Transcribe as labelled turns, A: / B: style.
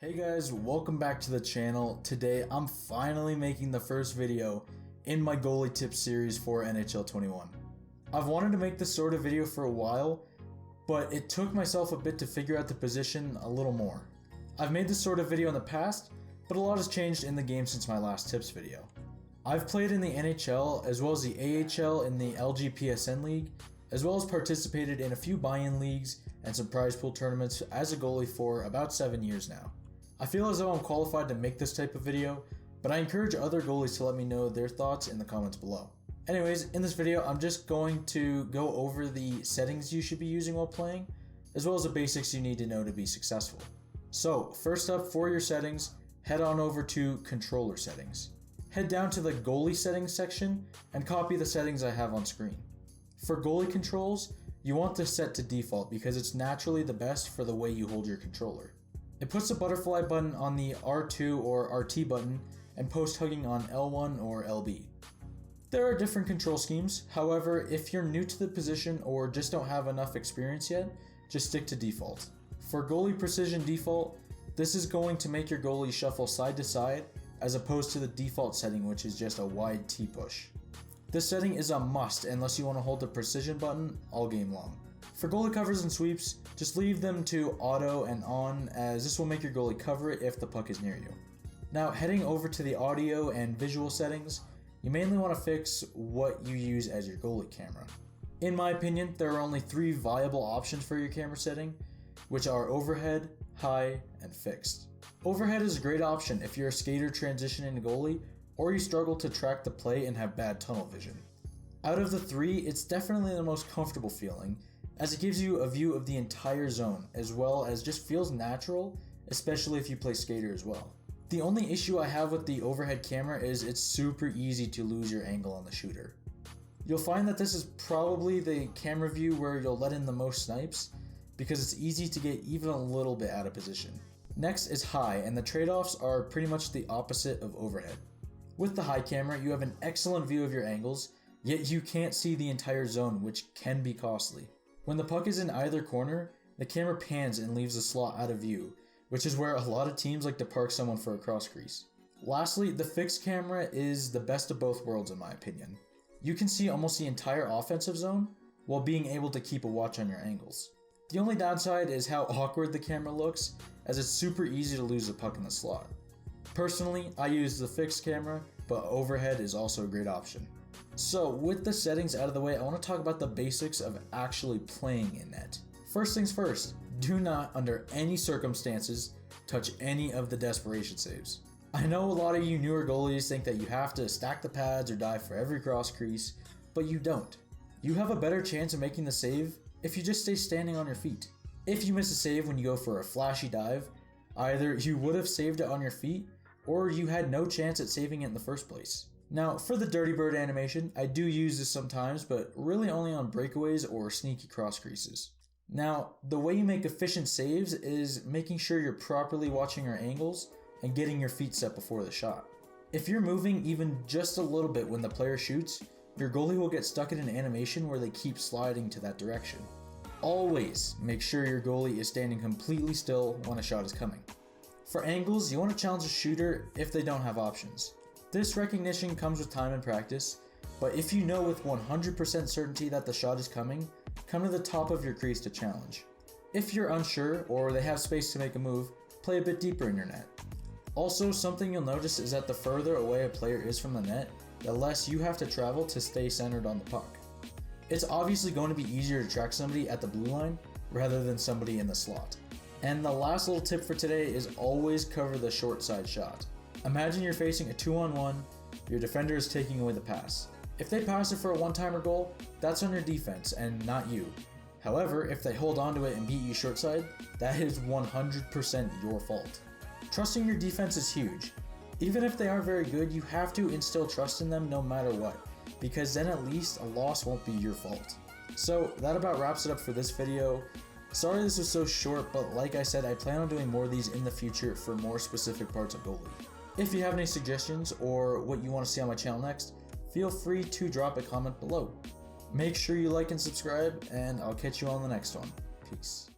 A: Hey guys, welcome back to the channel. Today I'm finally making the first video in my goalie tips series for NHL 21. I've wanted to make this sort of video for a while, but it took myself a bit to figure out the position a little more. I've made this sort of video in the past, but a lot has changed in the game since my last tips video. I've played in the NHL as well as the AHL in the LGPSN League, as well as participated in a few buy-in leagues and some prize pool tournaments as a goalie for about 7 years now. I feel as though I'm qualified to make this type of video, but I encourage other goalies to let me know their thoughts in the comments below. Anyways, in this video, I'm just going to go over the settings you should be using while playing, as well as the basics you need to know to be successful. So, first up, for your settings, head on over to controller settings. Head down to the goalie settings section and copy the settings I have on screen. For goalie controls, you want this set to default because it's naturally the best for the way you hold your controller. It puts the butterfly button on the R2 or RT button and post hugging on L1 or LB. There are different control schemes, however, if you're new to the position or just don't have enough experience yet, just stick to default. For goalie precision default, this is going to make your goalie shuffle side to side as opposed to the default setting, which is just a wide T push. This setting is a must unless you want to hold the precision button all game long. For goalie covers and sweeps, just leave them to auto and on, as this will make your goalie cover it if the puck is near you. Now, heading over to the audio and visual settings, you mainly want to fix what you use as your goalie camera. In my opinion, there are only 3 viable options for your camera setting, which are overhead, high, and fixed. Overhead is a great option if you're a skater transitioning to goalie, or you struggle to track the play and have bad tunnel vision. Out of the 3, it's definitely the most comfortable feeling, as it gives you a view of the entire zone, as well as just feels natural, especially if you play skater as well. The only issue I have with the overhead camera is it's super easy to lose your angle on the shooter. You'll find that this is probably the camera view where you'll let in the most snipes, because it's easy to get even a little bit out of position. Next is high, and the trade-offs are pretty much the opposite of overhead. With the high camera, you have an excellent view of your angles, yet you can't see the entire zone, which can be costly. When the puck is in either corner, the camera pans and leaves the slot out of view, which is where a lot of teams like to park someone for a cross crease. Lastly, the fixed camera is the best of both worlds in my opinion. You can see almost the entire offensive zone, while being able to keep a watch on your angles. The only downside is how awkward the camera looks, as it's super easy to lose the puck in the slot. Personally, I use the fixed camera, but overhead is also a great option. So, with the settings out of the way, I want to talk about the basics of actually playing in net. First things first, do not, under any circumstances, touch any of the desperation saves. I know a lot of you newer goalies think that you have to stack the pads or dive for every cross crease, but you don't. You have a better chance of making the save if you just stay standing on your feet. If you miss a save when you go for a flashy dive, either you would have saved it on your feet, or you had no chance at saving it in the first place. Now, for the Dirty Bird animation, I do use this sometimes, but really only on breakaways or sneaky cross creases. Now, the way you make efficient saves is making sure you're properly watching your angles and getting your feet set before the shot. If you're moving even just a little bit when the player shoots, your goalie will get stuck in an animation where they keep sliding to that direction. Always make sure your goalie is standing completely still when a shot is coming. For angles, you want to challenge a shooter if they don't have options. This recognition comes with time and practice, but if you know with 100% certainty that the shot is coming, come to the top of your crease to challenge. If you're unsure or they have space to make a move, play a bit deeper in your net. Also, something you'll notice is that the further away a player is from the net, the less you have to travel to stay centered on the puck. It's obviously going to be easier to track somebody at the blue line rather than somebody in the slot. And the last little tip for today is always cover the short side shot. Imagine you're facing a 2-on-1, your defender is taking away the pass. If they pass it for a one-timer goal, that's on your defense and not you. However, if they hold onto it and beat you short side, that is 100% your fault. Trusting your defense is huge. Even if they aren't very good, you have to instill trust in them no matter what, because then at least a loss won't be your fault. So that about wraps it up for this video. Sorry this was so short, but like I said, I plan on doing more of these in the future for more specific parts of goalie. If you have any suggestions or what you want to see on my channel next, feel free to drop a comment below. Make sure you like and subscribe, and I'll catch you on the next one. Peace.